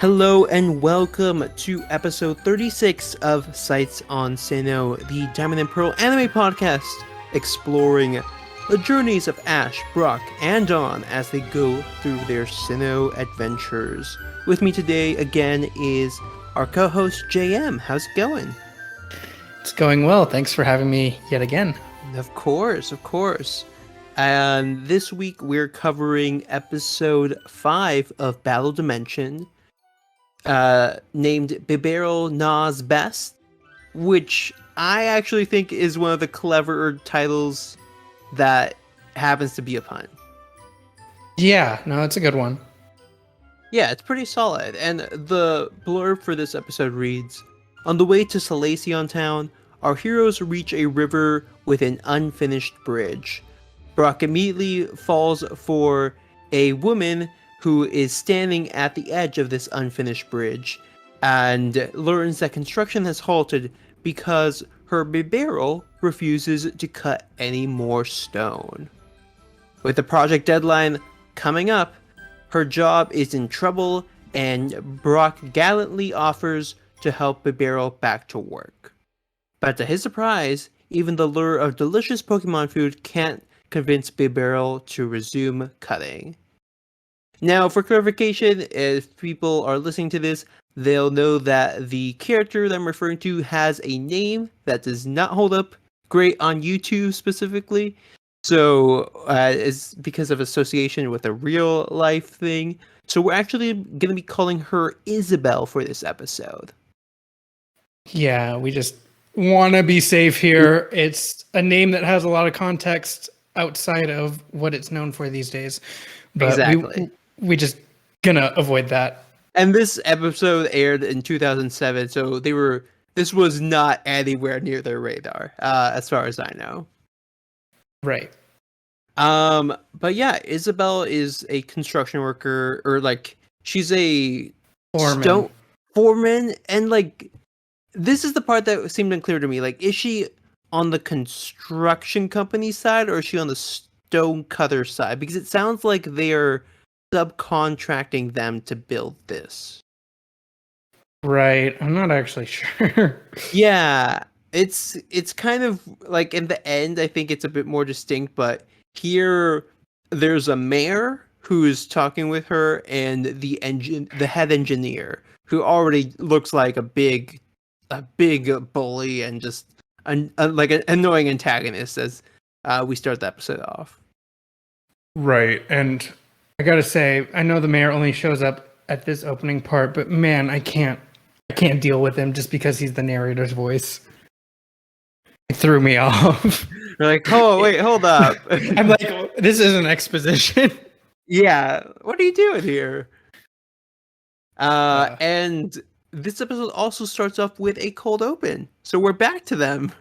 Hello and welcome to episode 36 of Sights on Sinnoh, the Diamond and Pearl anime podcast, exploring the journeys of Ash, Brock, and Dawn as they go through their Sinnoh adventures. With me today again is our co-host JM. How's it going? It's going well. Thanks for having me yet again. Of course. And this week we're covering episode 5 of Battle Dimension, named Bibarel Knaws Best, which I actually think is one of the cleverer titles that happens to be a pun. Yeah, no, it's a good one. Yeah, it's pretty solid. And the blurb for this episode reads, "On the way to Salacion Town, our heroes reach a river with an unfinished bridge. Brock immediately falls for a woman who is standing at the edge of this unfinished bridge and learns that construction has halted because her Bibarel refuses to cut any more stone. With the project deadline coming up, her job is in trouble and Brock gallantly offers to help Bibarel back to work. But to his surprise, even the lure of delicious Pokemon food can't convince Bibarel to resume cutting. Now, for clarification, if people are listening to this, they'll know that the character that I'm referring to has a name that does not hold up great on YouTube specifically. So, it's because of association with a real life thing. So, we're actually going to be calling her Isabel for this episode. Yeah, we just want to be safe here. It's a name that has a lot of context outside of what it's known for these days. But Exactly. we just gonna avoid that. And this episode aired in 2007, so this was not anywhere near their radar, as far as I know. Right. But yeah, Isabel is a construction worker, or like she's a Foreman. foreman, and like this is the part that seemed unclear to me. Like, is she on the construction company side, or is she on the stone cutter side? Because it sounds like they're subcontracting them to build this. Right. I'm not actually sure. Yeah, it's kind of like in the end, I think it's a bit more distinct, but here there's a mayor who's talking with her and the head engineer who already looks like a big bully and just like an annoying antagonist as we start the episode off. Right. And I gotta say, I know the mayor only shows up at this opening part, but man, I can't deal with him just because he's the narrator's voice. It threw me off. You're like, oh wait, hold up. I'm like, this isn't exposition. Yeah, what are you doing here? And this episode also starts off with a cold open, so we're back to them.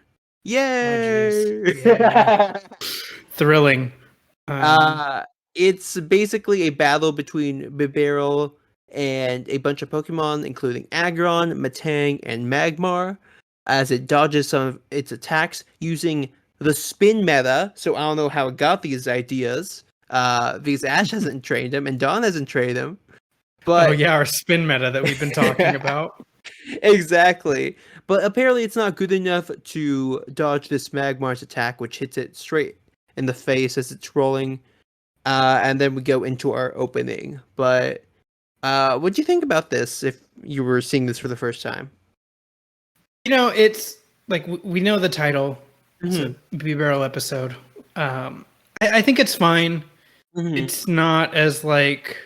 Yay! Oh, yeah. Thrilling. It's basically a battle between Bibarel and a bunch of Pokemon, including Aggron, Matang, and Magmar, as it dodges some of its attacks using the spin meta. So I don't know how it got these ideas, because Ash hasn't trained him and Dawn hasn't trained him. But oh yeah, our spin meta that we've been talking about. Exactly. But apparently it's not good enough to dodge this Magmar's attack, which hits it straight in the face as it's rolling. And then we go into our opening. But what do you think about this if you were seeing this for the first time? You know, it's like we know the title. It's Mhm. a Bibarel episode. I think it's fine. Mhm. It's not as like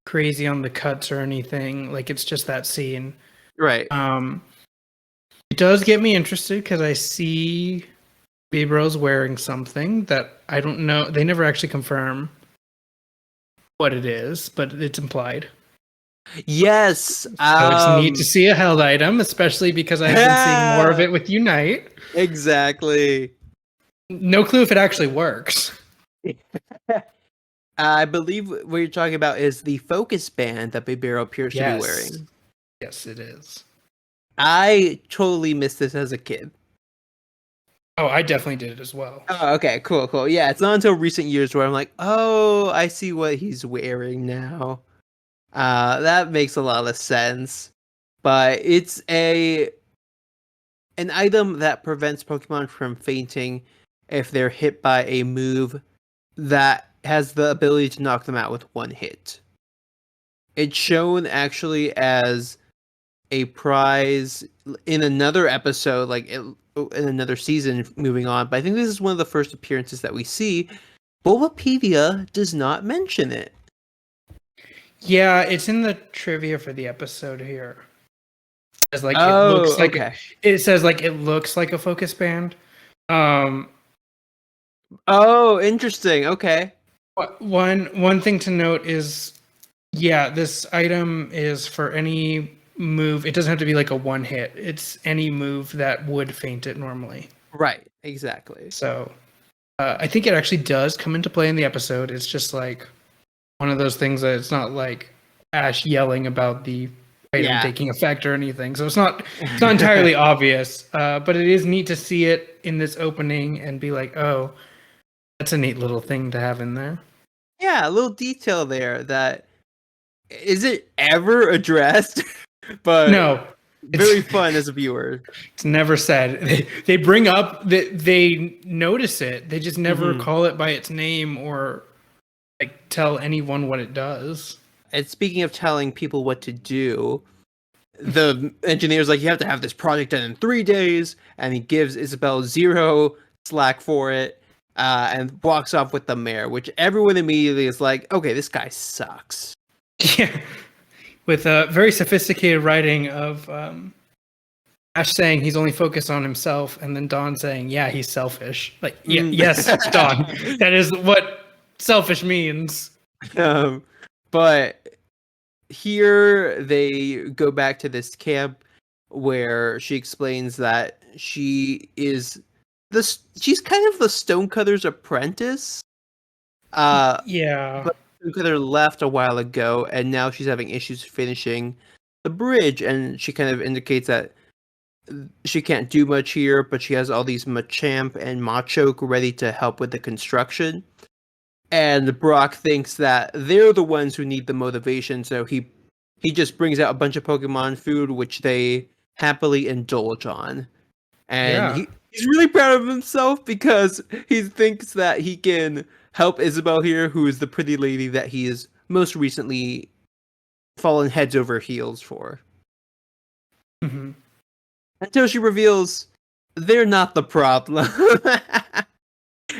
crazy on the cuts or anything. Like it's just that scene. Right. It does get me interested because I see Bibarel's wearing something that I don't know. They never actually confirm what it is, but it's implied. Yes. So it's neat to see a held item, especially because I've been seeing more of it with Unite. Exactly. No clue if it actually works. I believe what you're talking about is the focus band that Bibarel appears to be wearing. Yes, it is. I totally missed this as a kid. Oh, I definitely did it as well. Oh, okay, cool. Yeah, it's not until recent years where I'm like, oh, I see what he's wearing now. That makes a lot of sense. But it's an item that prevents Pokemon from fainting if they're hit by a move that has the ability to knock them out with one hit. It's shown actually as a prize in another episode, in another season moving on, but I think this is one of the first appearances that we see. Bulbapedia does not mention it. Yeah, it's in the trivia for the episode here. As like it Oh, looks like okay. it says like it looks like a focus band. Oh, interesting. Okay. One thing to note is, yeah, this item is for any move. It doesn't have to be like a one hit. It's any move that would faint it normally. Right, exactly. So I think it actually does come into play in the episode. It's just like one of those things that it's not like Ash yelling about the item taking effect or anything. So it's not entirely obvious, but it is neat to see it in this opening and be like, oh, that's a neat little thing to have in there. Yeah, a little detail there that isn't ever addressed, but no, very fun as a viewer. It's never said. They bring up that they notice it. They just never call it by its name or like tell anyone what it does. And speaking of telling people what to do, the engineer's like, you have to have this project done in 3 days, and he gives Isabelle zero slack for it, and walks off with the mayor, which everyone immediately is like, okay, this guy sucks. Yeah, with a very sophisticated writing of Ash saying he's only focused on himself, and then Dawn saying, yeah, he's selfish. Like, yes, Dawn, that is what selfish means. But here they go back to this camp where she explains that she's kind of the Stonecutter's apprentice. Yeah. But Stonecutter left a while ago, and now she's having issues finishing the bridge, and she kind of indicates that she can't do much here, but she has all these Machamp and Machoke ready to help with the construction. And Brock thinks that they're the ones who need the motivation, so he just brings out a bunch of Pokemon food, which they happily indulge on. And he's really proud of himself because he thinks that he can help Isabelle here, who is the pretty lady that he has most recently fallen heads over heels for. Mm-hmm. Until she reveals they're not the problem.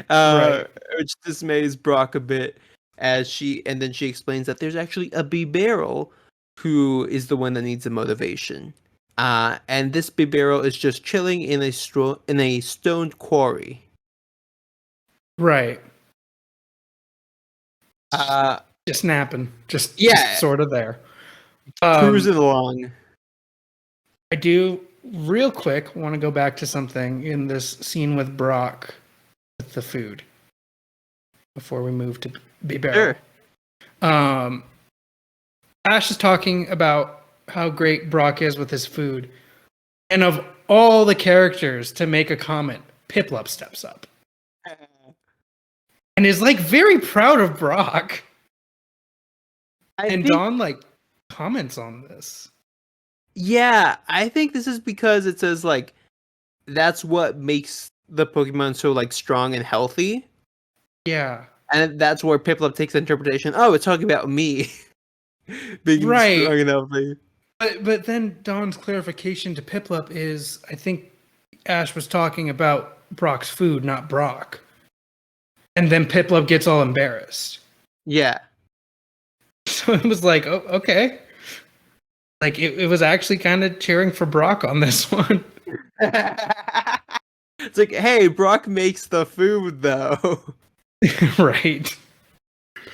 Right. Which dismays Brock a bit and then she explains that there's actually a Bibarel who is the one that needs the motivation. And this Bibarel is just chilling in a stoned quarry. Right. Just snapping. Just sort of there. Cruising along. I do real quick want to go back to something in this scene with Brock with the food before we move to Bibarel. Sure. Ash is talking about how great Brock is with his food. And of all the characters to make a comment, Piplup steps up. And is like very proud of Brock. Dawn like comments on this. Yeah, I think this is because it says like that's what makes the Pokemon so like strong and healthy. Yeah. And that's where Piplup takes the interpretation, oh, it's talking about me being strong and healthy. But then Dawn's clarification to Piplup is, I think Ash was talking about Brock's food, not Brock. And then Piplup gets all embarrassed. Yeah. So it was like, oh, okay. Like, it was actually kind of cheering for Brock on this one. It's like, hey, Brock makes the food, though. Right.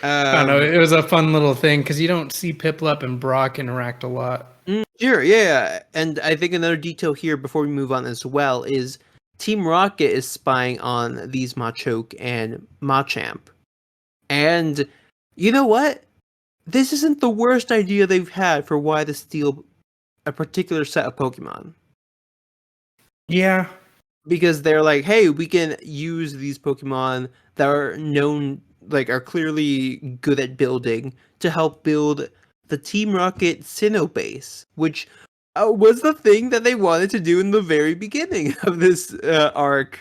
I don't know. It was a fun little thing, because you don't see Piplup and Brock interact a lot. Sure, yeah. And I think another detail here, before we move on as well, is Team Rocket is spying on these Machoke and Machamp. And you know what? This isn't the worst idea they've had for why to steal a particular set of Pokemon. Yeah. Because they're like, hey, we can use these Pokemon that are known, like, are clearly good at building to help build the Team Rocket Sinnoh base, which was the thing that they wanted to do in the very beginning of this arc.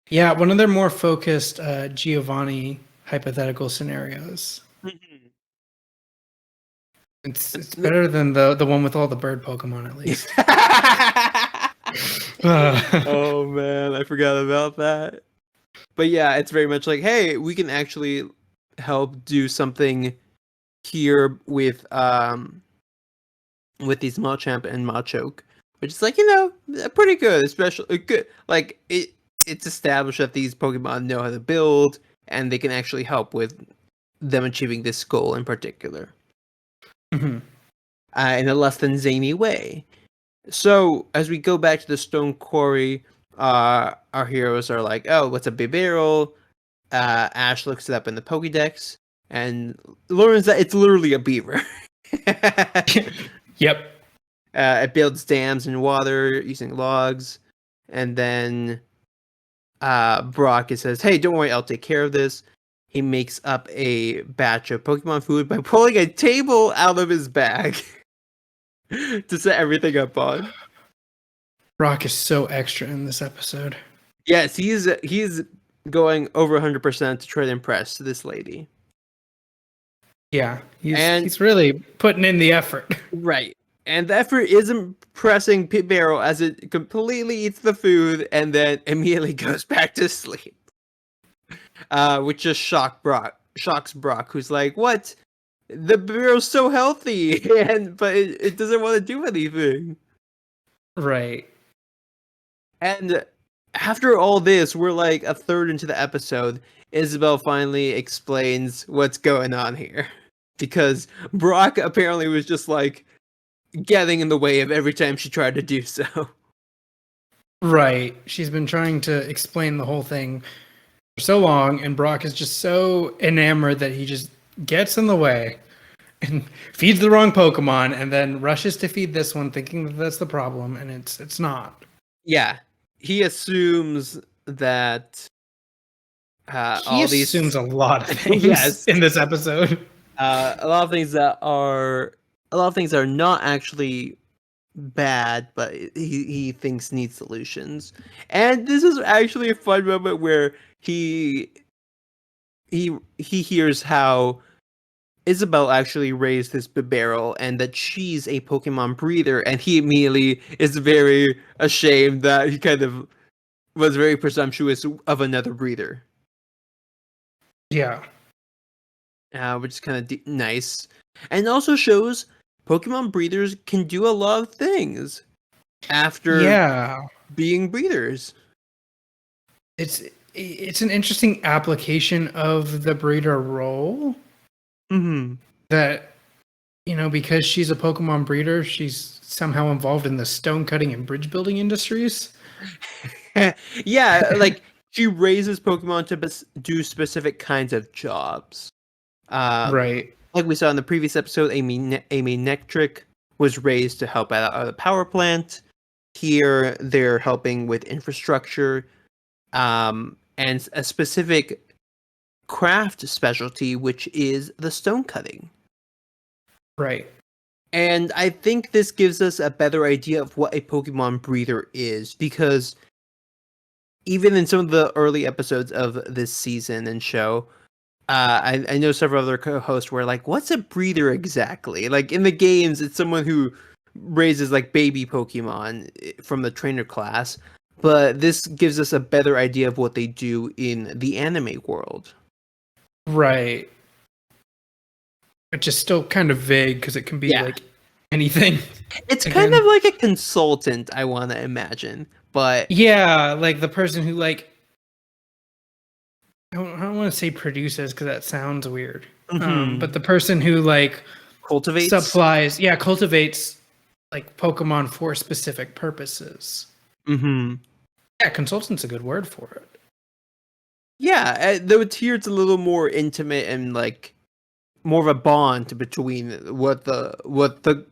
Yeah, one of their more focused Giovanni hypothetical scenarios. It's better than the one with all the bird Pokemon, at least. Oh man, I forgot about that. But yeah, it's very much like, hey, we can actually help do something here with these Machamp and Machoke, which is like, pretty good, especially good. Like it's established that these Pokemon know how to build, and they can actually help with them achieving this goal in particular, in a less than zany way. So as we go back to the Stone Quarry, our heroes are like, "Oh, what's a Bibarel?" Ash looks it up in the Pokédex and learns that it's literally a beaver. Yep. It builds dams in water using logs, and then Brock says, "Hey, don't worry, I'll take care of this." He makes up a batch of Pokemon food by pulling a table out of his bag to set everything up on. Brock is so extra in this episode. Yes, he's going over 100% to try to impress this lady. Yeah, he's really putting in the effort. Right. And the effort is impressing Pit Barrel as it completely eats the food and then immediately goes back to sleep. Which just shocks Brock, who's like, "What? The Barrel's so healthy, but it doesn't want to do anything." Right. And after all this, we're like a third into the episode. Isabel finally explains what's going on here. Because Brock apparently was just like getting in the way of every time she tried to do so. Right. She's been trying to explain the whole thing for so long, and Brock is just so enamored that he just gets in the way and feeds the wrong Pokemon and then rushes to feed this one thinking that that's the problem, and it's not. Yeah. He assumes that he assumes a lot of things in this episode. A lot of things are not actually bad, but he thinks need solutions. And this is actually a fun moment where he hears how Isabel actually raised this Bibarel and that she's a Pokemon breeder, and he immediately is very ashamed that he kind of was very presumptuous of another breeder. Yeah. Which is kind of nice. And also shows Pokemon breeders can do a lot of things after being breeders. It's an interesting application of the breeder role. Mm-hmm. That, because she's a Pokemon breeder, she's somehow involved in the stone cutting and bridge building industries. Yeah, like she raises Pokemon to do specific kinds of jobs. Right. Like we saw in the previous episode, Amy Nectric was raised to help out at a power plant. Here, they're helping with infrastructure, and a specific craft specialty, which is the stone cutting. Right. And I think this gives us a better idea of what a Pokemon breeder is, because even in some of the early episodes of this season and show, I know several other co-hosts were like, "What's a breeder exactly?" Like in the games, it's someone who raises like baby Pokemon from the trainer class, but this gives us a better idea of what they do in the anime world. Right. Which is still kind of vague because it can be like anything. It's kind of like a consultant, I want to imagine, but yeah, like the person who I don't want to say produces because that sounds weird. Mm-hmm. But the person who cultivates like Pokemon for specific purposes. Mm-hmm. Yeah, consultant's a good word for it. Yeah, though here it's a little more intimate and like more of a bond between what the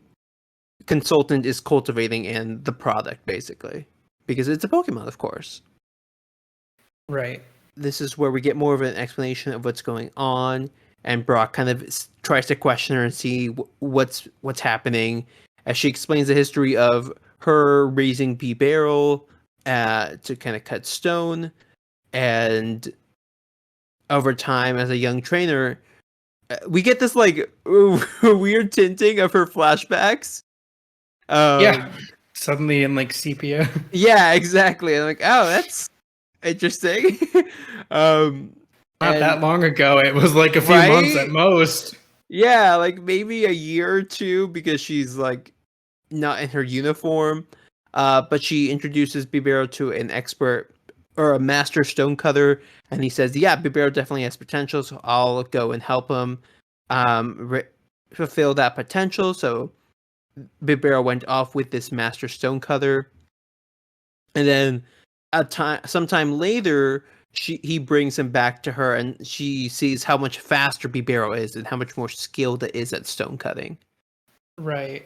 consultant is cultivating and the product, basically, because it's a Pokemon, of course. Right. This is where we get more of an explanation of what's going on, and Brock kind of tries to question her and see what's happening, as she explains the history of her raising Bibarel to kind of cut stone, and over time as a young trainer, we get this like weird tinting of her flashbacks. Yeah. Suddenly in like sepia. Yeah, exactly. I'm like, oh, that's interesting. um, Not that and long ago. It was like a few months at right, most. yeah, like maybe a year or two because she's like not in her uniform. But she introduces Bibero to an expert or a master stonecutter, and he says, "Yeah, Bibero definitely has potential, so I'll go and help him fulfill that potential." So Bibero went off with this master stonecutter, and then sometime later, he brings him back to her, and she sees how much faster Bibero is and how much more skilled it is at stone cutting. Right.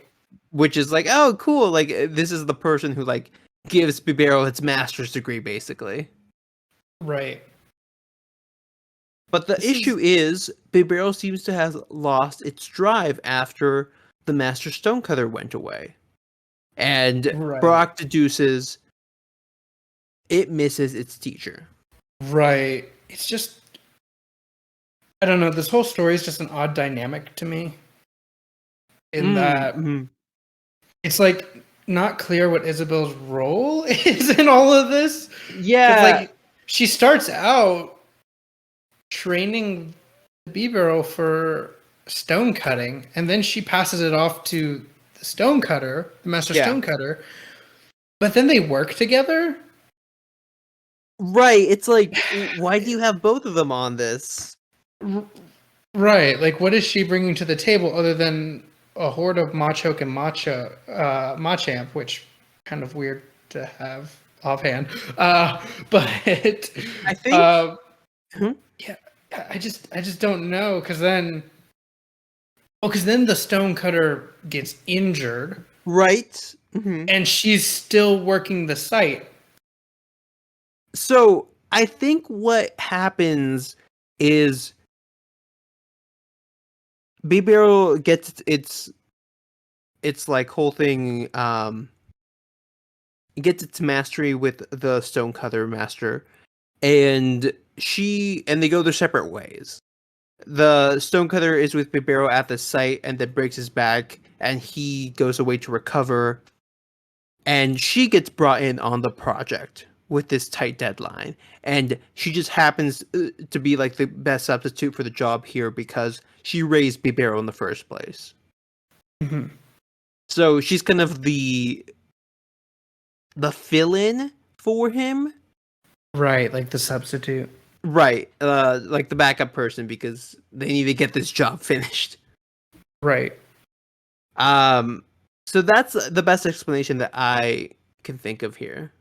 Which is like, oh, cool! Like this is the person who like gives Bibero its master's degree, basically. Right. But the This issue is, Bibero seems to have lost its drive after the master stonecutter went away, and right. Brock deduces it misses its teacher. Right. It's just I don't know, this whole story is just an odd dynamic to me. In that Mm-hmm. it's like not clear what Isabel's role is in all of this. Because Yeah, like she starts out training Bibero for stone cutting, and then she passes it off to the stonecutter, the master yeah. stonecutter. But then they work together. Right. It's like, why do you have both of them on this? Right. Like, what is she bringing to the table other than a horde of Machoke and Machamp, which kind of weird to have offhand. But I think. Hmm? yeah, I just don't know because then, because then the stonecutter gets injured Right. Hmm. and she's still working the site. So I think what happens is Bibero gets its like whole thing it gets its mastery with the stonecutter master, and they go their separate ways. The stonecutter is with Bibero at the site and then breaks his back, and he goes away to recover, and she gets brought in on the project with this tight deadline, and she just happens to be like the best substitute for the job here because she raised Bibero in the first place. Mm-hmm. So she's kind of the fill-in for him. Right, like the substitute. Right, like the backup person because they need to get this job finished. Right. Um, so that's the best explanation that I can think of here.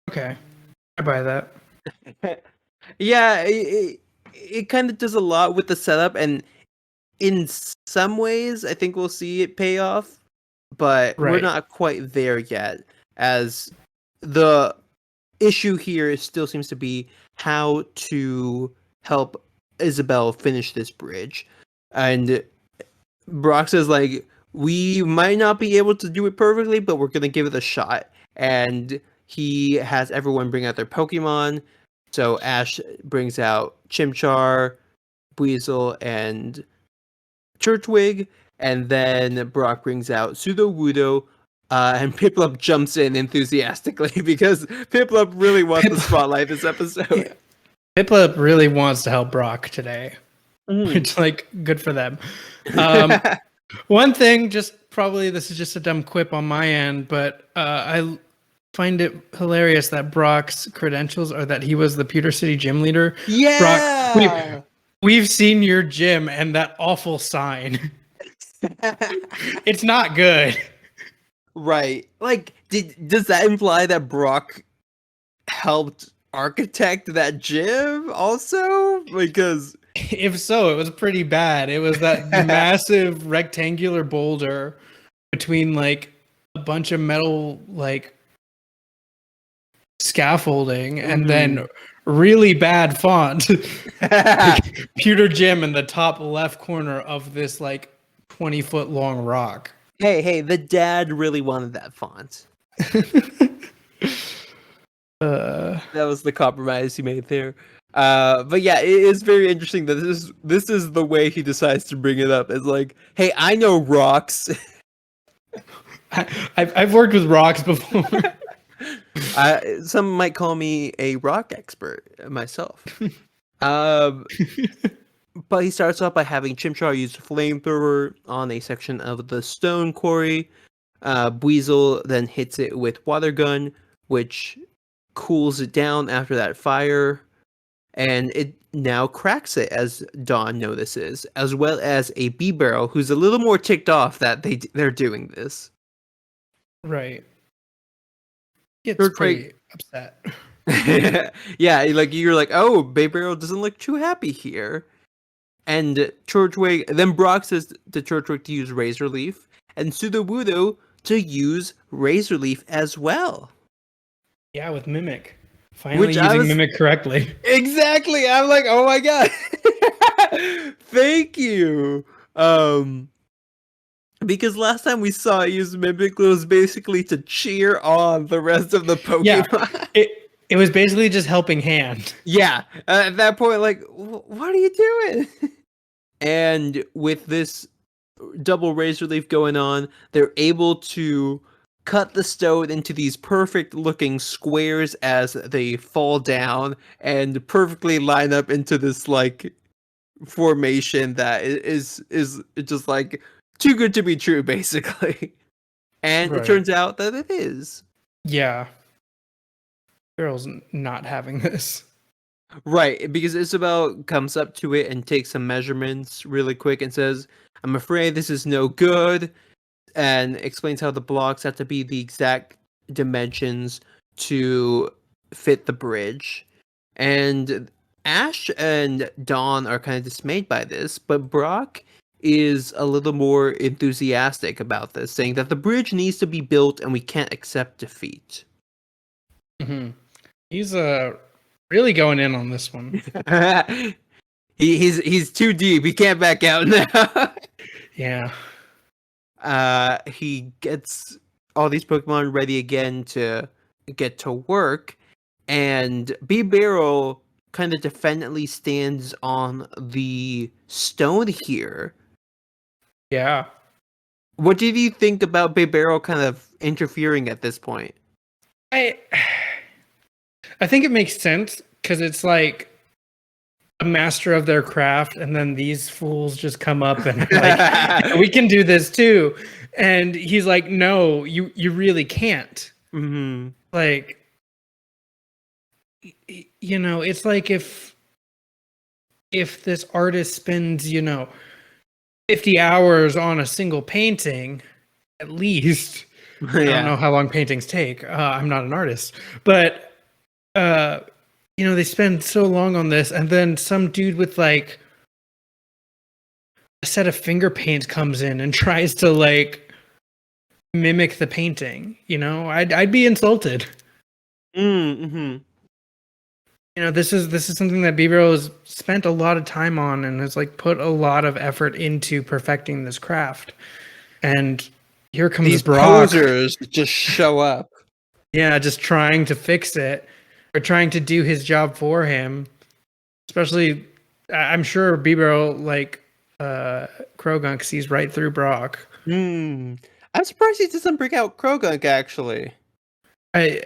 Okay, I buy that. Yeah, it kind of does a lot with the setup, and in some ways, I think we'll see it pay off, but we're Right. not quite there yet, as the issue here still seems to be how to help Isabel finish this bridge. And Brock says, like, we might not be able to do it perfectly, but we're going to give it a shot. And he has everyone bring out their Pokemon. So Ash brings out Chimchar, Weasel, and Turtwig. And then Brock brings out Sudowoodo. And Piplup jumps in enthusiastically because Piplup really wants the spotlight this episode. Yeah. Piplup really wants to help Brock today. Which, like, good for them. One thing, just probably this is just a dumb quip on my end, but I find it hilarious that Brock's credentials are that he was the Pewter City gym leader. Yeah! Brock, we've seen your gym and that awful sign. It's not good. Right. Like, does that imply that Brock helped architect that gym also? Because If so, it was pretty bad. It was that massive rectangular boulder between like a bunch of metal like scaffolding and then really bad font. Like, Pewter Gem in the top left corner of this like 20-foot long rock. Hey, the dad really wanted that font. That was the compromise he made there. But yeah, it is very interesting that this is the way he decides to bring it up. It's like, hey, I know rocks. I've worked with rocks before. Some might call me a rock expert myself. Um, but he starts off by having Chimchar use a flamethrower on a section of the stone quarry. Weasel then hits it with water gun, which cools it down after that fire, and it now cracks it, as Dawn notices, as well as a Bibarel, who's a little more ticked off that they're doing this. Right. It's George pretty upset. Yeah, like you're like, oh, Bibarel doesn't look too happy here. And then Brock says to Chorchwick to use Razor Leaf, and Sudowoodo to use Razor Leaf as well. Yeah, with Mimic. Finally using Mimic correctly. Exactly. I'm like, oh my god. Thank you. Because last time we saw it use Mimic, it was basically to cheer on the rest of the Pokemon. Yeah, it was basically just helping hand. Yeah. At that point, like, what are you doing? And with this double Razor Leaf going on, they're able to cut the stone into these perfect looking squares as they fall down and perfectly line up into this like formation that is just like too good to be true, basically. And Right. it turns out that it is. Yeah. Girl's not having this. Right, because Isabel comes up to it and takes some measurements really quick and says, I'm afraid this is no good, and explains how the blocks have to be the exact dimensions to fit the bridge. And Ash and Dawn are kind of dismayed by this, but Brock is a little more enthusiastic about this, saying that the bridge needs to be built and we can't accept defeat. Mm-hmm. He's really going in on this one. He's too deep. He can't back out now. Yeah. He gets all these Pokemon ready again to get to work, and Bibarel kind of defendantly stands on the stone here. Yeah. What did you think about Bibarel kind of interfering at this point? I think it makes sense because it's like a master of their craft, and then these fools just come up and like, we can do this too. And he's like, no, you really can't. Mm-hmm. Like, it's like if this artist spends 50 hours on a single painting, at least. Yeah. I don't know how long paintings take. I'm not an artist, but they spend so long on this, and then some dude with like a set of finger paint comes in and tries to like mimic the painting. I'd be insulted. Mm-hmm. This is something that Bibarel has spent a lot of time on and has like put a lot of effort into perfecting this craft. And here comes these Brock. posers just show up. Yeah, just trying to fix it or trying to do his job for him. Especially, I'm sure Bibarel, like Krogunk, sees right through Brock. I'm surprised he doesn't bring out Krogunk, actually. I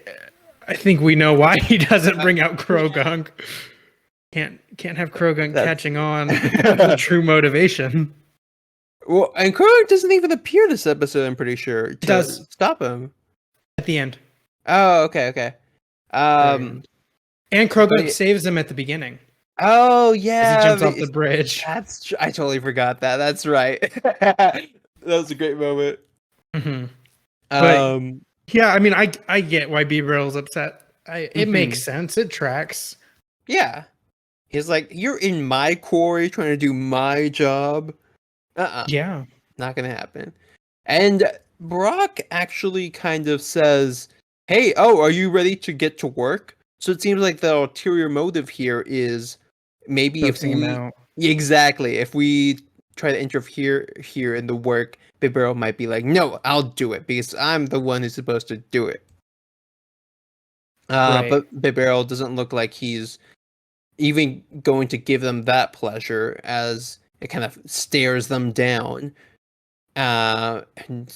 think we know why he doesn't bring out Krogunk. Can't have Krogunk catching on. True motivation. Well, and Krogunk doesn't even appear this episode, I'm pretty sure. It does stop him at the end. Oh, okay. And Krogunk saves him at the beginning. Oh yeah, as he jumps off the bridge. I totally forgot that. That's right. That was a great moment. Mm-hmm. Yeah, I mean, I get why Bibarel's upset. It makes sense. It tracks. Yeah, he's like, you're in my quarry trying to do my job. Yeah, not gonna happen. And Brock actually kind of says, "Hey, are you ready to get to work?" So it seems like the ulterior motive here is maybe if Ghosting him we out. exactly if we try to interfere here in the work, Bibarel might be like, "No, I'll do it because I'm the one who's supposed to do it." Right. But Bibarel doesn't look like he's even going to give them that pleasure as it kind of stares them down. And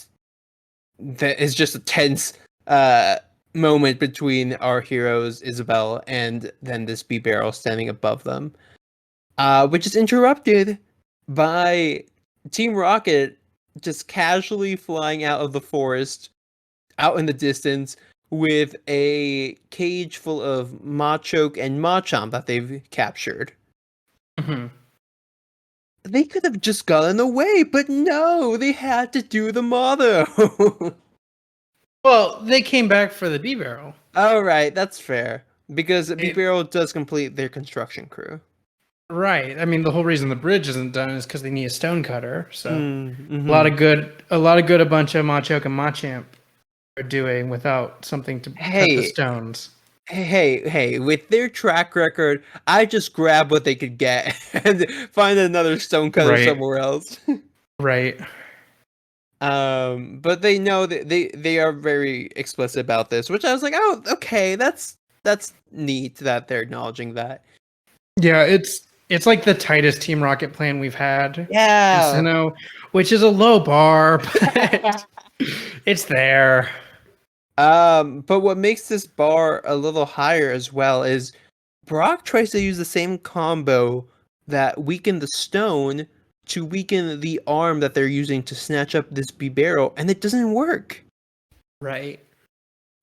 that is just a tense uh, moment between our heroes, Isabel, and then this bee barrel standing above them, which is interrupted by Team Rocket just casually flying out of the forest, out in the distance, with a cage full of Machoke and Machamp that they've captured. Hmm. They could have just gotten away, but no, they had to do the motto. Well, they came back for the Bibarel. All right, that's fair because It, Bibarel does complete their construction crew. right. I mean, the whole reason the bridge isn't done is because they need a stone cutter. So a lot Mm-hmm. of good, a bunch of Machoke and Machamp are doing without something to cut the Hey, stones. hey! With their track record, I just grab what they could get and find another stonecutter Right. somewhere else. Right. But they know that they are very explicit about this, which I was like, oh, okay, that's neat that they're acknowledging that. Yeah, it's like the tightest Team Rocket plan we've had in Yeah. Sinnoh, which is a low bar, but it's there. But what makes this bar a little higher as well is Brock tries to use the same combo that weakened the stone to weaken the arm that they're using to snatch up this Bibarel, and it doesn't work. Right.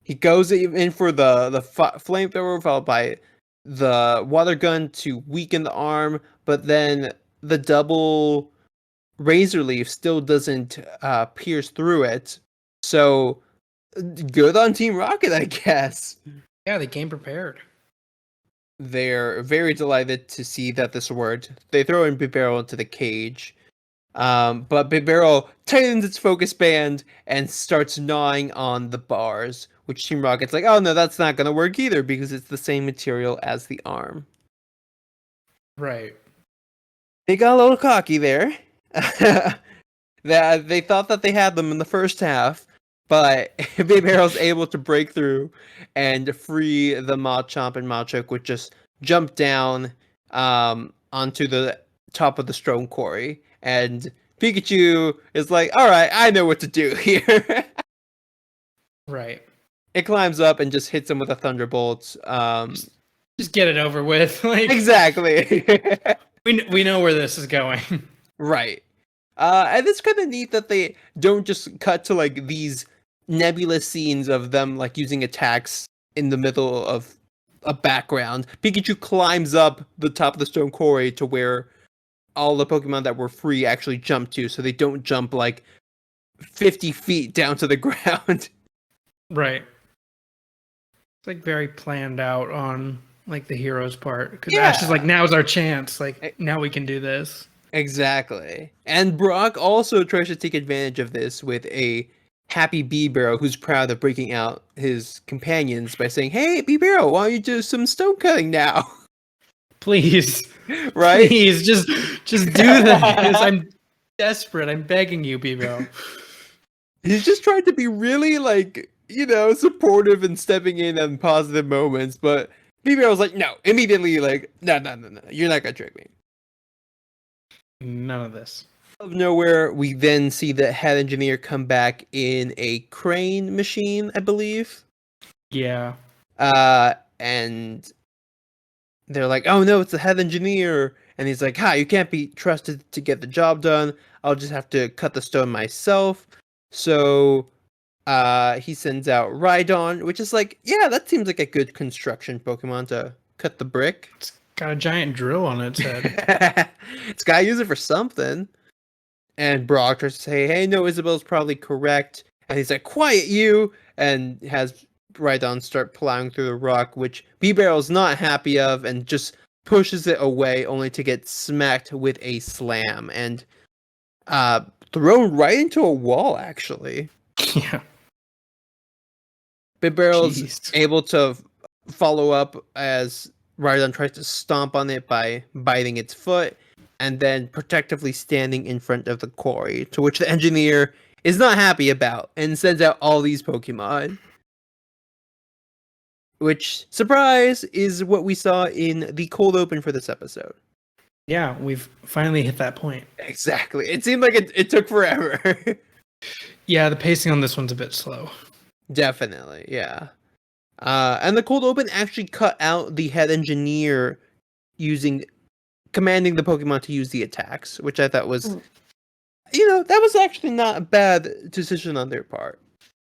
He goes in for the flamethrower, followed by the water gun to weaken the arm, but then the double razor leaf still doesn't pierce through it. So good on Team Rocket, I guess. Yeah, they came prepared. They're very delighted to see that this worked. They throw in Bibarel into the cage. But Bibarel tightens its focus band and starts gnawing on the bars, which Team Rocket's like, oh no, that's not gonna work either because it's the same material as the arm. Right. They got a little cocky there. That they thought that they had them in the first half, but Bibarel's able to break through and free the Machamp and Machoke, which just jump down onto the top of the stone quarry. And Pikachu is like, all right, I know what to do here. Right. It climbs up and just hits him with a thunderbolt. Just get it over with. Like Exactly. we know where this is going. Right. And it's kind of neat that they don't just cut to like these nebulous scenes of them like using attacks in the middle of a background. Pikachu climbs up the top of the stone quarry to where all the Pokemon that were free actually jump to, so they don't jump like 50 feet down to the ground. Right. It's like very planned out on like the hero's part because Yeah. Ash is like, now's our chance. Like now we can do this. Exactly. And Brock also tries to take advantage of this with a happy Bibarel who's proud of breaking out his companions by saying, hey, Bibarel, why don't you do some stone cutting now? Please, Right? please, just do this. I'm desperate. I'm begging you, Bibo. He's just trying to be really, like, supportive and stepping in on positive moments, but Bibarel's like, no, immediately, like, no, you're not gonna trick me. None of this. Out of nowhere, we then see the head engineer come back in a crane machine, I believe. Yeah. And they're like, oh no, it's the head engineer. And he's like, you can't be trusted to get the job done. I'll just have to cut the stone myself. So he sends out Rhydon, which is like, yeah, that seems like a good construction Pokemon to cut the brick. It's got a giant drill on its head. It's got to use it for something. And Brock tries to say, hey, no, Isabel's probably correct. And he's like, quiet you! And has Rhydon start plowing through the rock, which Bibarel's not happy of and just pushes it away, only to get smacked with a slam and thrown right into a wall, actually. Yeah. Bibarel's Jeez. able to follow up as Rhydon tries to stomp on it by biting its foot, and then protectively standing in front of the quarry, to which the engineer is not happy about and sends out all these Pokemon. Which, surprise, is what we saw in the cold open for this episode. Yeah, we've finally hit that point. Exactly. It seemed like it took forever. Yeah, the pacing on this one's a bit slow. Definitely, yeah. And the cold open actually cut out the head engineer commanding the Pokemon to use the attacks, which I thought was, that was actually not a bad decision on their part.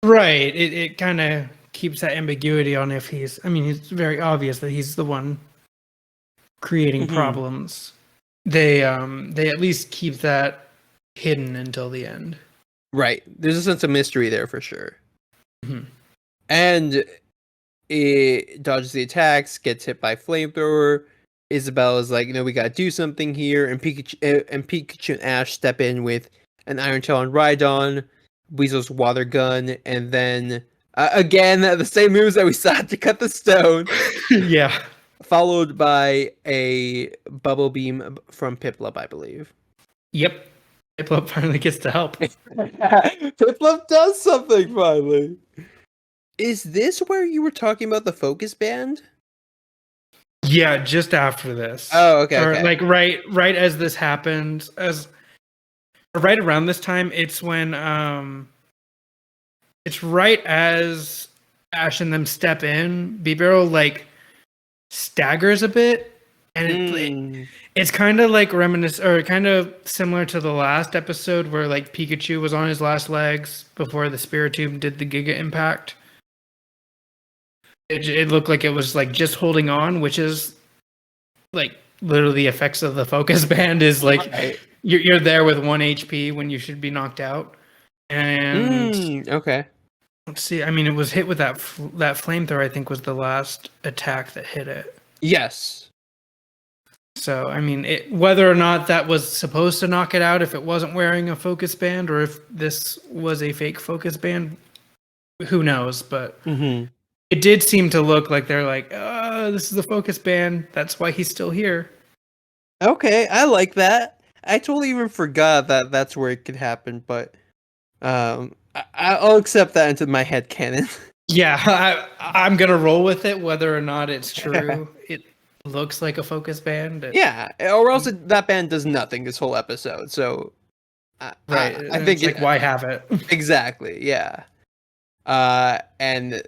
Right. It kind of keeps that ambiguity on if it's very obvious that he's the one creating problems. They at least keep that hidden until the end. Right. There's a sense of mystery there for sure. Mm-hmm. And it dodges the attacks, gets hit by flamethrower. Isabelle is like, we gotta do something here, and Pikachu and Ash step in with an Iron Tail on Rhydon, Weasel's water gun, and then again the same moves that we saw to cut the stone. Yeah. Followed by a bubble beam from Piplup, I believe. Yep. Piplup finally gets to help. Piplup does something finally. Is this where you were talking about the focus band? Yeah, just after this. Oh, okay. Or okay. like right as this happened, right around this time, it's when it's right as Ash and them step in, Bibarel like staggers a bit, and it's kind of like kind of similar to the last episode where like Pikachu was on his last legs before the Spiritomb did the Giga Impact. It looked like it was like just holding on, which is like literally the effects of the focus band is like right. you're there with 1 HP when you should be knocked out. And okay. Let's see. I mean, it was hit with that flamethrower. I think was the last attack that hit it. Yes. So I mean, whether or not that was supposed to knock it out, if it wasn't wearing a focus band, or if this was a fake focus band, who knows? But it did seem to look like they're like, this is the focus band. That's why he's still here. Okay, I like that. I totally even forgot that that's where it could happen, but I'll accept that into my head canon. Yeah, I'm gonna roll with it, whether or not it's true. It looks like a focus band. Yeah, or else that band does nothing this whole episode. So, right, I think like why have it? Exactly. Yeah. And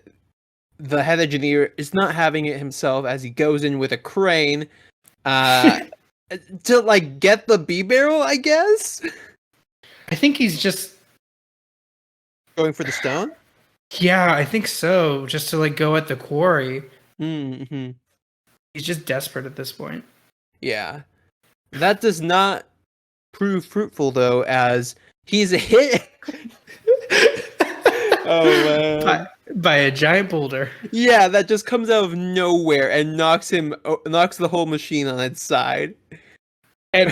the head engineer is not having it himself as he goes in with a crane, to like get the Bibarel, I guess. I think he's just going for the stone. Yeah, I think so. Just to like go at the quarry. Mm-hmm. He's just desperate at this point. Yeah, that does not prove fruitful though, as he's hit. Oh man! By a giant boulder. Yeah, that just comes out of nowhere and knocks the whole machine on its side. And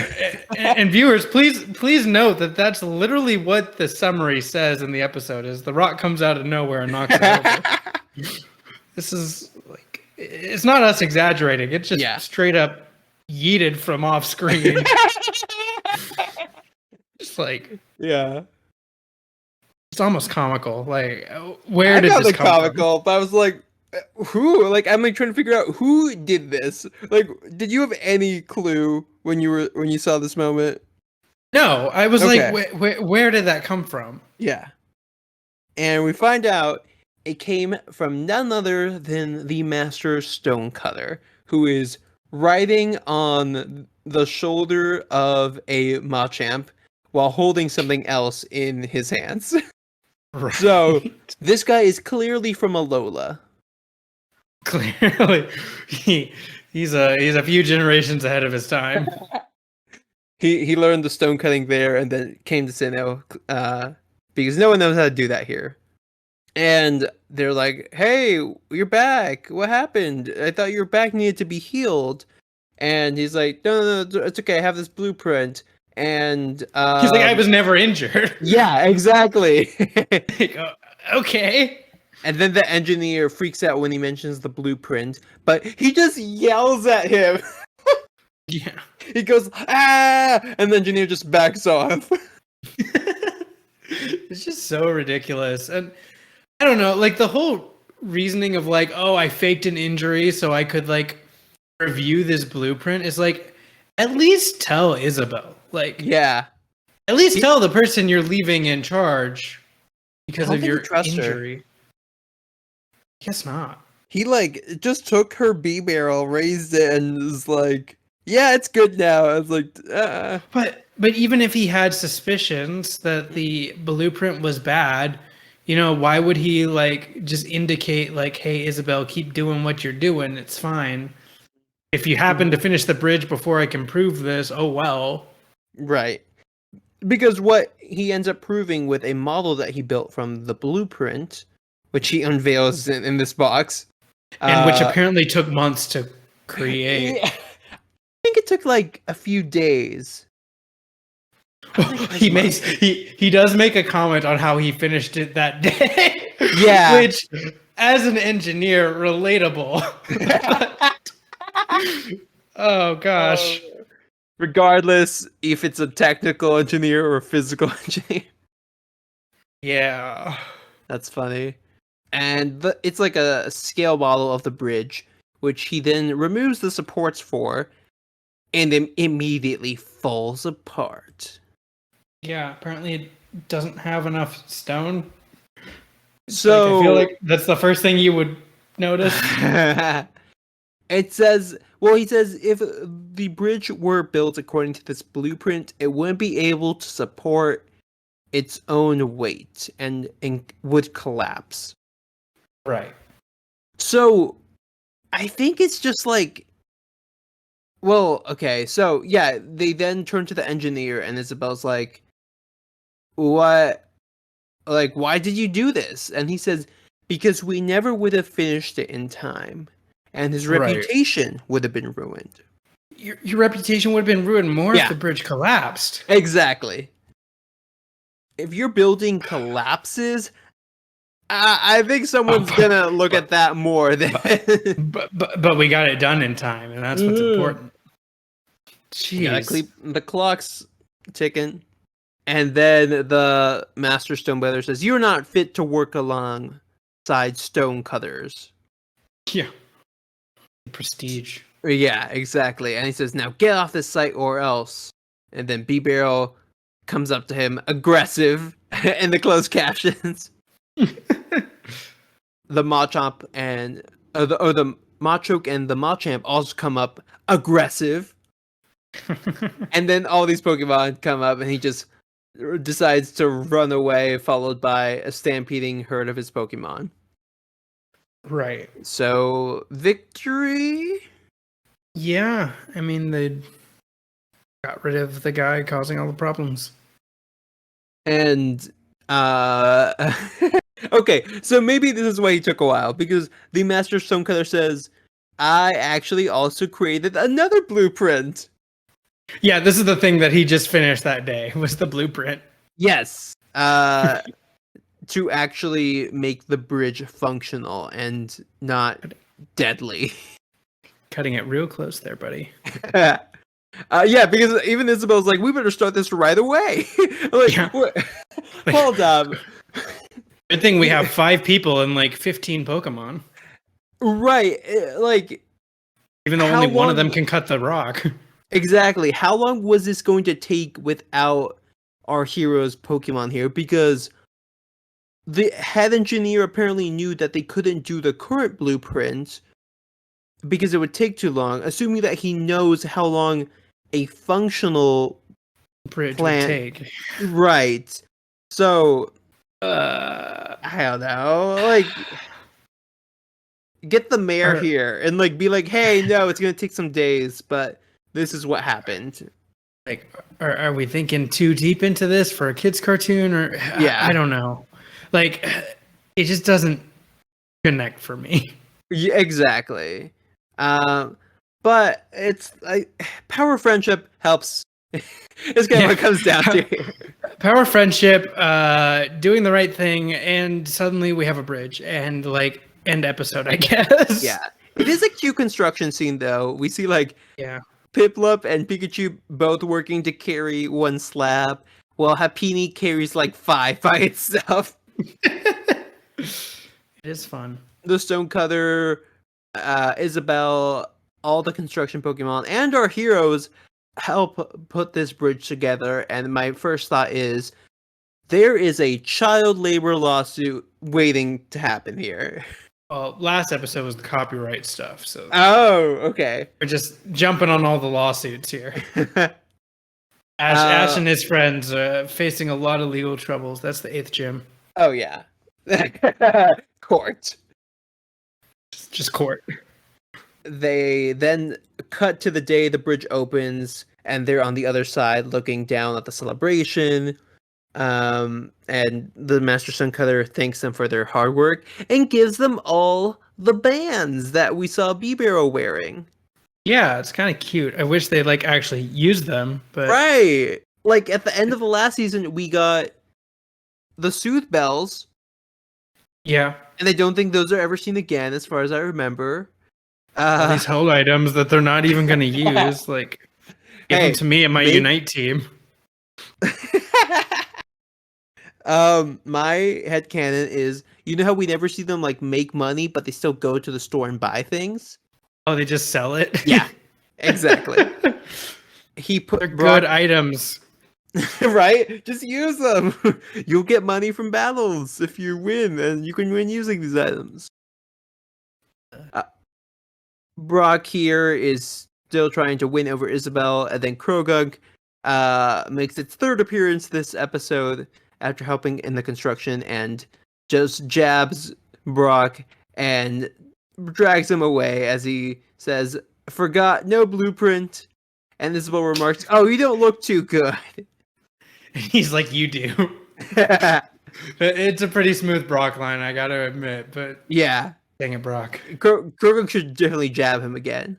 viewers, please note that that's literally what the summary says in the episode: is the rock comes out of nowhere and knocks it over. This is like, it's not us exaggerating. It's just straight up yeeted from off screen. Just like it's almost comical. Like, where did this come comical, from? But I was like, who? Like, I'm like trying to figure out who did this. Like, did you have any clue when you saw this moment? No, I was like, where did that come from? Yeah, and we find out it came from none other than the Master Stonecutter, who is riding on the shoulder of a Machamp while holding something else in his hands. Right. So this guy is clearly from Alola. Clearly, he's a few generations ahead of his time. He learned the stone cutting there, and then came to Sinnoh, because no one knows how to do that here. And they're like, "Hey, you're back. What happened? I thought your back needed to be healed." And he's like, "No, it's okay. I have this blueprint." And he's like, "I was never injured." Yeah, exactly. Okay. And then the engineer freaks out when he mentions the blueprint, but he just yells at him. Yeah. He goes, ah! And the engineer just backs off. It's just so ridiculous. And I don't know, like the whole reasoning of like, oh, I faked an injury so I could like review this blueprint is like, at least tell Isabel. Like, Yeah. at least tell the person you're leaving in charge because of your trust injury. Guess not. He like just took her Bibarel, raised it, and was like, "Yeah, it's good now." I was like, But even if he had suspicions that the blueprint was bad, you know, why would he like just indicate like, "Hey, Isabel, keep doing what you're doing. It's fine." If you happen to finish the bridge before I can prove this, oh well. Right. Because what he ends up proving with a model that he built from the blueprint, which he unveils in this box, And which apparently took months to create. Yeah. I think it took like a few days. He does make a comment on how he finished it that day. Yeah. Which, as an engineer, relatable. Oh gosh. Regardless if it's a technical engineer or a physical engineer. Yeah. That's funny. And it's like a scale model of the bridge, which he then removes the supports for, and then immediately falls apart. Yeah, apparently it doesn't have enough stone. So I feel like that's the first thing you would notice. It says, well, he says if the bridge were built according to this blueprint, it wouldn't be able to support its own weight and would collapse. Right. So I think it's just like, well, okay, so yeah, they then turn to the engineer, and Isabel's like, what? Like, why did you do this? And he says, because we never would have finished it in time, and his reputation would have been ruined. Your reputation would have been ruined more if the bridge collapsed. Exactly. If your building collapses, I think someone's gonna look at that more than. But we got it done in time, and that's what's important. Jeez. Yeah, the clock's ticking, and then the Master Stonebearer says, "You're not fit to work alongside stonecutters." Yeah. Prestige. Yeah, exactly. And he says, "Now get off this site or else." And then Bibarel comes up to him, aggressive, in the closed captions. The Machop and the Machoke and the Machamp also come up, aggressive. And then all these Pokemon come up, and he just decides to run away, followed by a stampeding herd of his Pokemon. Right. So, victory? Yeah, I mean, they got rid of the guy causing all the problems. And, okay, so maybe this is why he took a while, because the Master Stonecutter says, I actually also created another blueprint. Yeah, this is the thing that he just finished that day, was the blueprint. Yes. To actually make the bridge functional and not deadly. Cutting it real close there, buddy. Yeah, because even Isabel's like, we better start this right away. Like, Yeah. Hold up. Good thing we have 5 people and like 15 Pokemon. Right, like... Even though only one of them can cut the rock. Exactly. How long was this going to take without our hero's Pokemon here? Because the head engineer apparently knew that they couldn't do the current blueprint because it would take too long, assuming that he knows how long a functional bridge plant would take. Right. So, I don't know. Like, get the mayor here and like be like, hey, no, it's gonna take some days, but this is what happened. Like, are we thinking too deep into this for a kid's cartoon, or Yeah, I don't know. Like, it just doesn't connect for me. Yeah, exactly. But it's like power friendship helps It's kind of what it comes down to here. Power, friendship, doing the right thing, and suddenly we have a bridge and like end episode, I guess. Yeah. It is a cute construction scene, though. We see like Yeah. Piplup and Pikachu both working to carry one slab, while Happiny carries like 5 by itself. It is fun. The Stonecutter, Isabelle, all the construction Pokemon, and our heroes help put this bridge together. And my first thought is there is a child labor lawsuit waiting to happen here. Well, last episode was the copyright stuff, so Oh, okay. we're just jumping on all the lawsuits here. Ash and his friends facing a lot of legal troubles. That's the 8th gym. Oh, yeah. Court. Just court. They then cut to the day the bridge opens, and they're on the other side looking down at the celebration. And the Master Stonecutter thanks them for their hard work and gives them all the bands that we saw Bibarel wearing. Yeah, it's kind of cute. I wish they like actually used them, but Right. Like at the end of the last season, we got the Sooth Bells, yeah, and I don't think those are ever seen again, as far as I remember. all these held items that they're not even going to use. Like, give them to me and my Unite team. My headcanon is, you know how we never see them like make money, but they still go to the store and buy things? Oh, they just sell it? Yeah, exactly. He put They're good items. Right? Just use them. You'll get money from battles if you win, and you can win using these items. Brock here is still trying to win over Isabelle, and then Krogunk makes its 3rd appearance this episode after helping in the construction, and just jabs Brock and drags him away as he says, "Forgot no blueprint." And Isabelle remarks, "Oh, you don't look too good." He's like, "You do." It's a pretty smooth Brock line, I gotta admit, but yeah. Dang it, Brock. Krogunk should definitely jab him again.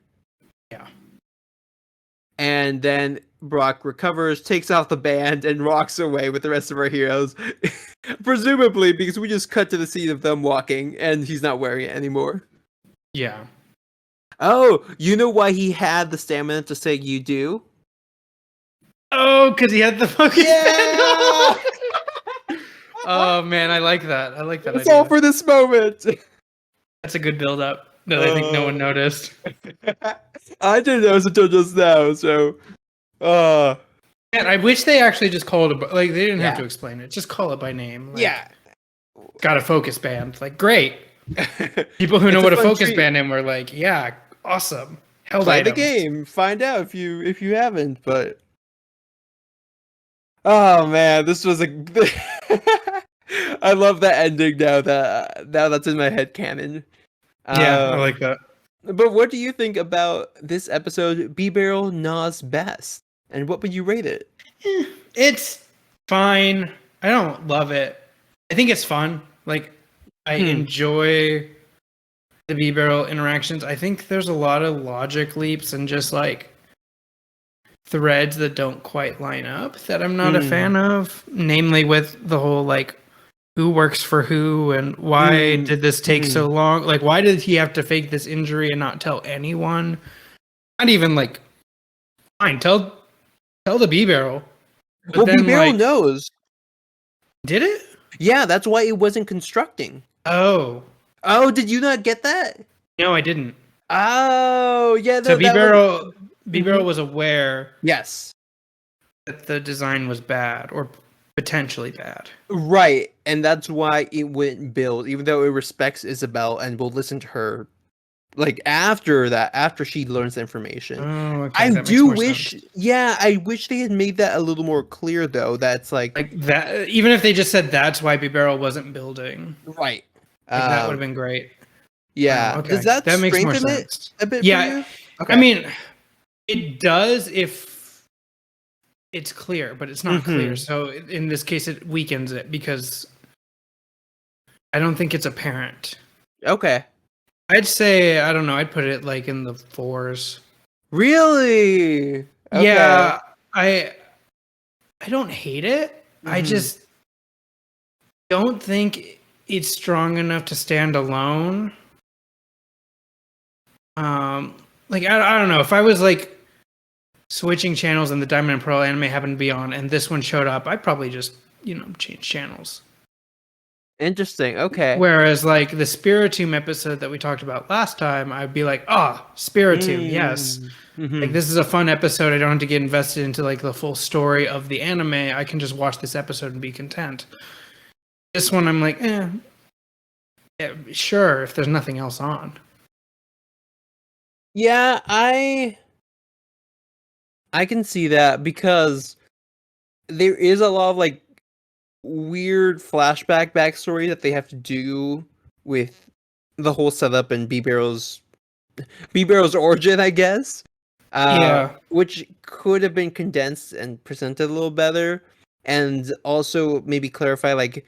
Yeah. And then Brock recovers, takes off the band, and walks away with the rest of our heroes. Presumably because we just cut to the scene of them walking, and he's not wearing it anymore. Yeah. Oh, you know why he had the stamina to say "you do"? Oh, because he had the fucking Yeah! Oh man, I like that. I like that. It's idea. all for this moment. That's a good build up that I think no one noticed. I didn't notice until just now, so Man, I wish they actually just called it like they didn't have Yeah. to explain it. Just call it by name. Like, yeah. got a focus band. Like great. People who know It's what a fun focus treat. band in were like, yeah, awesome. Held Play the items. game. Find out if you haven't, but oh man, this was a I love that ending now that's in my head canon. Yeah, I like that. But what do you think about this episode, Bibarel Knaws best? And what would you rate it? It's fine. I don't love it. I think it's fun. Like I enjoy the Bibarel interactions. I think there's a lot of logic leaps and just like threads that don't quite line up that I'm not a fan of. Namely with the whole like who works for who and why did this take so long? Like why did he have to fake this injury and not tell anyone? Not even like fine, tell the Bibarel. Well, Bibarel knows. Did it? Yeah, that's why it wasn't constructing. Oh. Oh, did you not get that? No, I didn't. Oh, yeah. So Bibarel was aware Yes. that the design was bad or potentially bad. Right, and that's why it wouldn't build, even though it respects Isabelle and will listen to her. Like after she learns the information. Oh, okay. I that do makes more wish, sense. yeah, I wish they had made that a little more clear, though. That's like That. Even if they just said that's why Bibarel wasn't building, right. that would have been great. Yeah. Okay. Does that makes more strengthen sense. it a bit? Yeah. For you? Okay. I mean, it does if it's clear, but it's not clear. So in this case, it weakens it because I don't think it's apparent. Okay. I'd say I don't know. I'd put it like in the 4s. Really? Okay. Yeah, I don't hate it. I just don't think it's strong enough to stand alone. Like I don't know, if I was like switching channels and the Diamond and Pearl anime happened to be on and this one showed up, I'd probably just, change channels. Interesting. Okay. Whereas like the Spiritomb episode that we talked about last time, I'd be like, Spiritomb, yes. Like this is a fun episode. I don't have to get invested into like the full story of the anime. I can just watch this episode and be content. This one I'm like, yeah, sure, if there's nothing else on. Yeah, I can see that because there is a lot of like weird flashback backstory that they have to do with the whole setup and Bibarel's origin, I guess. Yeah. Which could have been condensed and presented a little better, and also maybe clarify like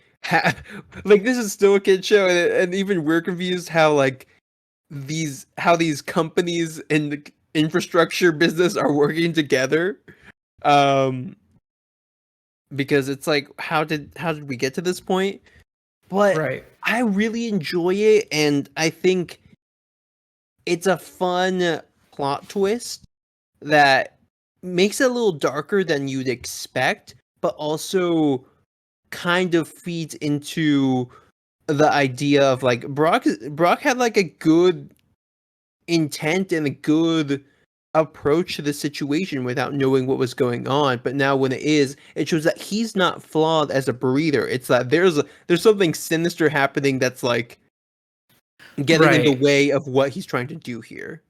like this is still a kid show, and even we're confused how like these companies in the infrastructure business are working together. Because it's like how did we get to this point? But Right. I really enjoy it, and I think it's a fun plot twist that makes it a little darker than you'd expect, but also kind of feeds into the idea of like Brock had like a good intent and a good approach to the situation without knowing what was going on, but now when it shows that he's not flawed as a breather. It's that there's something sinister happening that's like getting in the way of what he's trying to do here.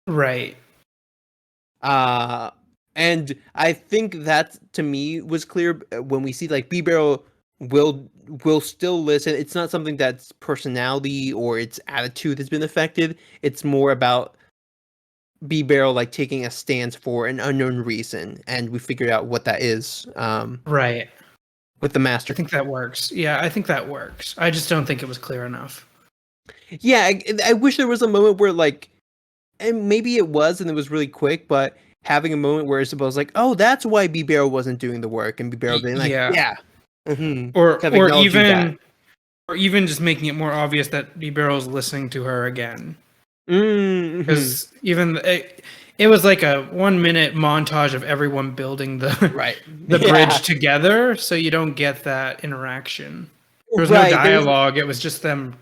Right. And I think that to me was clear when we see like Bibarel will still listen. It's not something that's personality or its attitude has been affected. It's more about Bibarel like taking a stance for an unknown reason, and we figured out what that is. Right. With the master. I think that works. Yeah, I think that works. I just don't think it was clear enough. Yeah, I wish there was a moment where like, and maybe it was, and it was really quick, but having a moment where Isabel's like, "Oh, that's why Bibarel wasn't doing the work," and Bibarel being like, "Yeah," or even just making it more obvious that Bibarel's listening to her again. Because even it was like a 1 minute montage of everyone building the bridge together, so you don't get that interaction. There was no dialogue. It was just them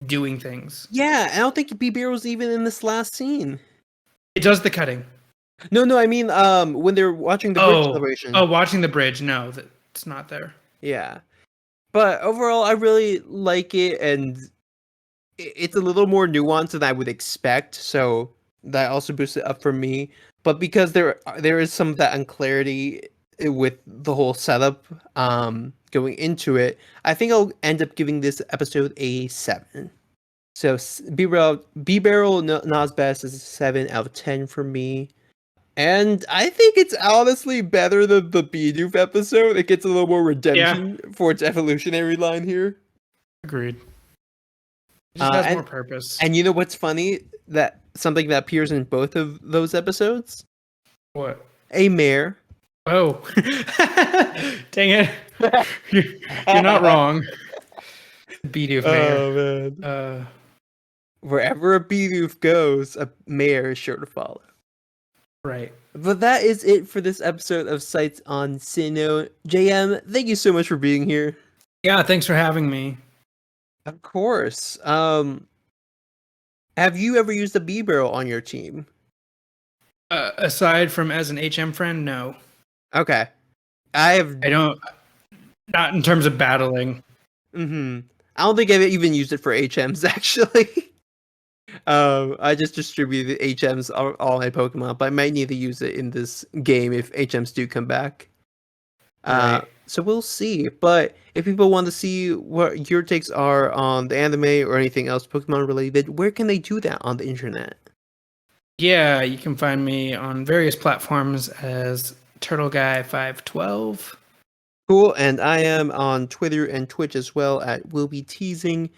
doing things. Yeah, I don't think Bibarel was even in this last scene. It does the cutting. No, I mean, when they're watching the bridge celebration. Oh, watching the bridge. No, it's not there. Yeah, but overall, I really like it, and it's a little more nuanced than I would expect, so that also boosts it up for me. But because there is some of that unclarity with the whole setup going into it, I think I'll end up giving this episode a 7. So Bibarel Knaws best is a 7 out of 10 for me. And I think it's honestly better than the Bidoof episode. It gets a little more redemption for its evolutionary line here. Agreed. It just has more purpose. And you know what's funny? That something that appears in both of those episodes? What? A mare. Oh. Dang it. You're not wrong. Bidoof mare. Oh, man. Wherever a Bidoof goes, a mare is sure to follow. Right. But that is it for this episode of Sights on Sinnoh. JM, thank you so much for being here. Yeah, thanks for having me. Of course. Have you ever used a Bibarel on your team? Aside from as an HM friend, no. Okay. I don't. Not in terms of battling. I don't think I've even used it for HMs, actually. I just distributed HMs all my Pokemon, but I might need to use it in this game if HMs do come back. Right. So we'll see. But if people want to see what your takes are on the anime or anything else Pokemon related, where can they do that on the internet? Yeah, you can find me on various platforms as TurtleGuy512. Cool, and I am on Twitter and Twitch as well at Will Be Teasing.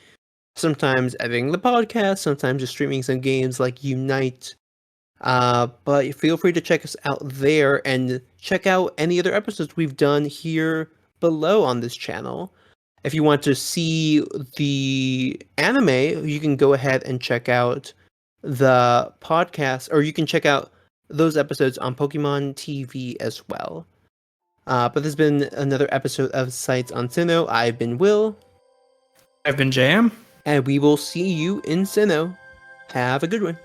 Sometimes editing the podcast, sometimes just streaming some games like Unite. But feel free to check us out there and check out any other episodes we've done here below on this channel. If you want to see the anime, you can go ahead and check out the podcast, or you can check out those episodes on Pokemon TV as well. But this has been another episode of Sights on Sinnoh. I've been Will. I've been Jam. And we will see you in Sinnoh. Have a good one.